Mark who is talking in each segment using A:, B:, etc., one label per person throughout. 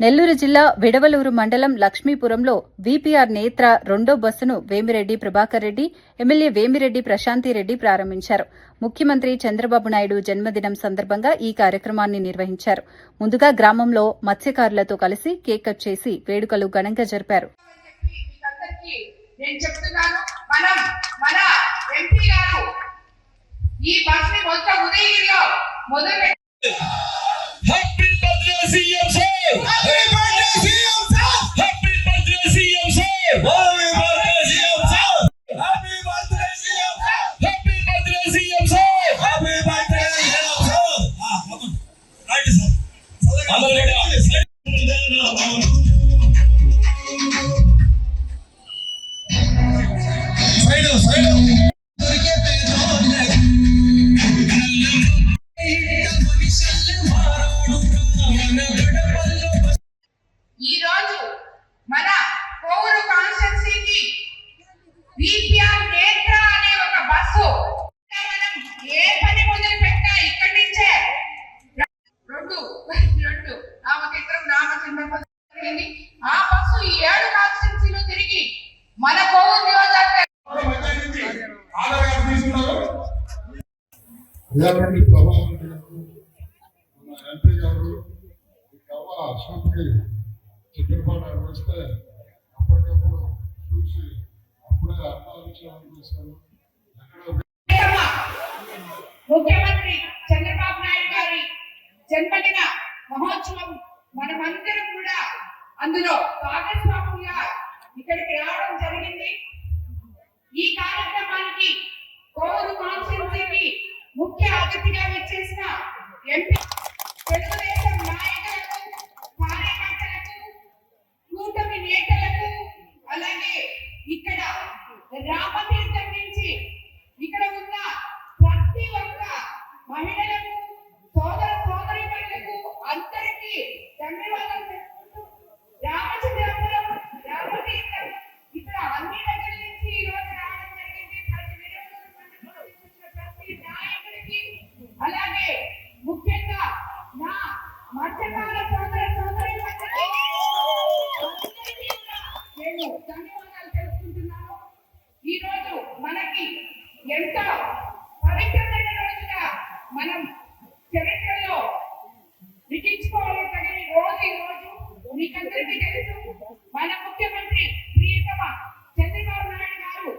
A: నెల్లూరు జిల్లా విడవలూరు మండలం లక్ష్మీపురంలో వీపీఆర్ నేత్ర రెండో బస్సును వేమిరెడ్డి ప్రభాకర్ రెడ్డి, ఎమ్మెల్యే వేమిరెడ్డి ప్రశాంతిరెడ్డి ప్రారంభించారు. ముఖ్యమంత్రి చంద్రబాబు నాయుడు జన్మదినం సందర్భంగా ఈ కార్యక్రమాన్ని నిర్వహించారు. ముందుగా గ్రామంలో మత్స్యకారులతో కలిసి కేక్ కట్ చేసి వేడుకలు ఘనంగా జరిపారు.
B: వీపీఆర్ నేత్ర అనే ఒక బస్సు మనం ఏ పని మొదలు పెట్టా ఇక్కడి నుంచే రెండు నామచంద్రపల్లి ఆ బస్సు ఈ 7 కాన్స్టిట్యున్సీలో తిరిగి మన కోవూరు నియోజకవర్గం ముఖ్యమంత్రి చంద్రబాబు నాయుడు గారి జన్మదిన మహోత్సవం మనమందరం కూడా అందులో భాగస్వాములుగా ఇక్కడికి రావడం జరిగింది. ఈ కార్యక్రమానికి కోవూరు కాన్స్టిట్యున్సీకి ముఖ్య అతిథిగా వచ్చేసిన ఎంపీ తెలుగుదేశం నాయకులకు, కార్యకర్తలకు, కూటమి నేతలకు, అలాగే ఇక్కడ రామతీర్థం నుంచి ఇక్కడ ఉన్న ప్రతి ఒక్క మహిళలకు, సోదర సోదరీమణులకు అందరికీ ధన్యవాదాలు చెప్పుకుంటూ రామతీర్థం ఇక్కడ అన్ని దగ్గర నుంచి ఈ రోజు రావడం జరిగింది. ప్రతి నాయకుడికి, అలాగే ముఖ్యంగా నా మత్స్యకార సోదర సోదరీమణులకి నేను ధన్యవాదాలు తెలుపుకుంటున్నాను. ఈ రోజు మనకి ఎంతో పవిత్రమైన రోజుగా మనం చరిత్రలో లిఖించుకోవాలి తగిన రోజు ఈ రోజు. మీకందరికీ తెలుసు, మన ముఖ్యమంత్రి ప్రియతమ చంద్రబాబు నాయుడు గారు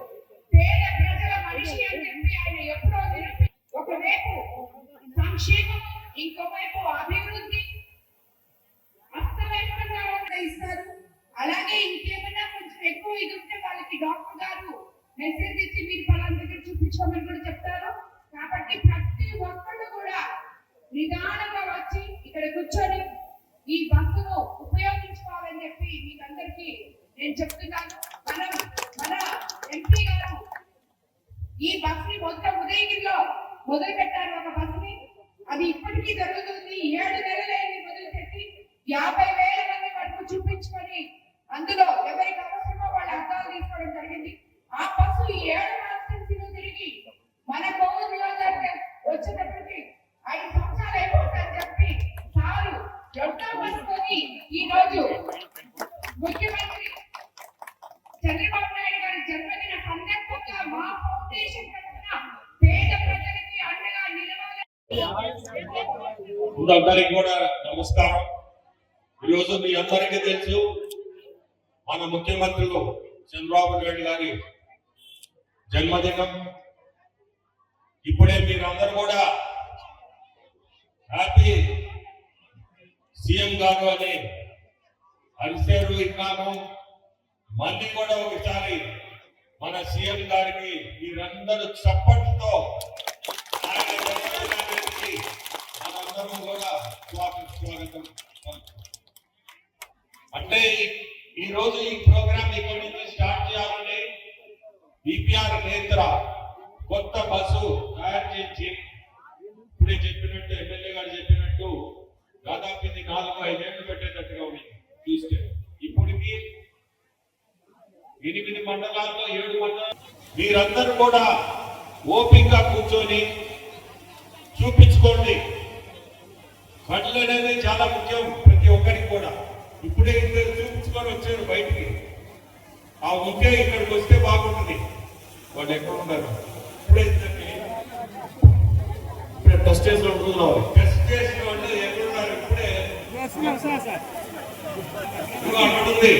B: పేద ప్రజల మనిషి అని చెప్పి ఆయన ఎప్పుడో ఒకవైపు సంక్షేమం, ఇంకోవైపు అభివృద్ధి అస్తవ్యస్తంగా ఇస్తారు. అలాగే ఇంకేమైనా కొంచెం ఎక్కువ ఇది ఉంటే వాళ్ళకి డాక్టర్ గారు మెసేజ్ ఇచ్చి మీరు పలానా దగ్గర చూపించుకోమని కూడా చెప్తారు. కాబట్టి ప్రతి ఒక్కళ్ళు కూడా నిదానంగా వచ్చి ఇక్కడ కూర్చొని ఈ బస్సును ఉపయోగించుకోవాలని చెప్పి మీకు అందరికీ నేను చెప్తున్నాను. మన ఎంపీ గారు ఈ బస్సుని మొత్తం ఉదయగిరిలో మొదలు పెట్టారు. ఒక బస్సుని అది ఇప్పటికీ జరుగుతుంది. 7 నెలలైంది మొదలుపెట్టి 50,000 మంది వరకు చూపించుకొని అందులో ఎవరికి అవసరమో వాళ్ళ అర్థాలు తీసుకోవడం జరిగింది. ఆ బస్సు 7 కాన్స్టిట్యున్సీలో తిరిగి మన కోవూరు నియోజకవర్గం వచ్చేటప్పటికి 5 సంవత్సరాలు అయిపోతుందని చెప్పి సారు రెండో బస్సుకొని ఈ రోజు ముఖ్యమంత్రి చంద్రబాబు నాయుడు గారి జన్మదిన సందర్భంగా మా ఫౌండేషన్ తరఫున పేద ప్రజలకి అండగా నిలవాలి.
C: అందరికీ కూడా నమస్కారం. ఈరోజు మీ అందరికీ తెలుసు, మన ముఖ్యమంత్రులు చంద్రబాబు నాయుడు గారి జన్మదినం. ఇప్పుడే మీరందరూ కూడా హ్యాపీ సీఎం గారు అని అరిసేరు విన్నాము. మళ్ళీ కూడా ఒకసారి మన సీఎం గారికి మీరందరూ చప్పట్లతో ఆయన జన్మదినానికి మనందరం కూడా స్వాగతం. అంటే ఈ రోజు ఈ ప్రోగ్రామ్ ఇక్కడ నుంచి స్టార్ట్ చేయాలని వీపీఆర్ నేత్ర కొత్త బస్సు తయారు చేసి ఇప్పుడే చెప్పినట్టు ఎమ్మెల్యే గారు చెప్పినట్టు దాదాపు ఇది 4-5 ఏళ్ళు పెట్టేటట్టుగా ఉంది చూస్తే. ఇప్పటికి 8 మండలాల్లో 7 మండలాలు మీరందరూ కూడా ఓపికగా కూర్చొని చూపించుకోండి. కళ్ళు అనేది చాలా ముఖ్యం ప్రతి ఒక్కరికి కూడా. ఇప్పుడే ఇద్దరు చూపించుకొని వచ్చారు బయటికి. ఆ ఉంటే ఇక్కడికి వస్తే బాగుంటుంది. వాళ్ళు ఎక్కడ ఉన్నారు? ఇప్పుడే ఇద్దరిని
D: టెస్ట్ చేసిన
C: టెస్ట్ చేసిన వాళ్ళు ఎక్కడున్నారు? ఇప్పుడే అక్కడ ఉంది.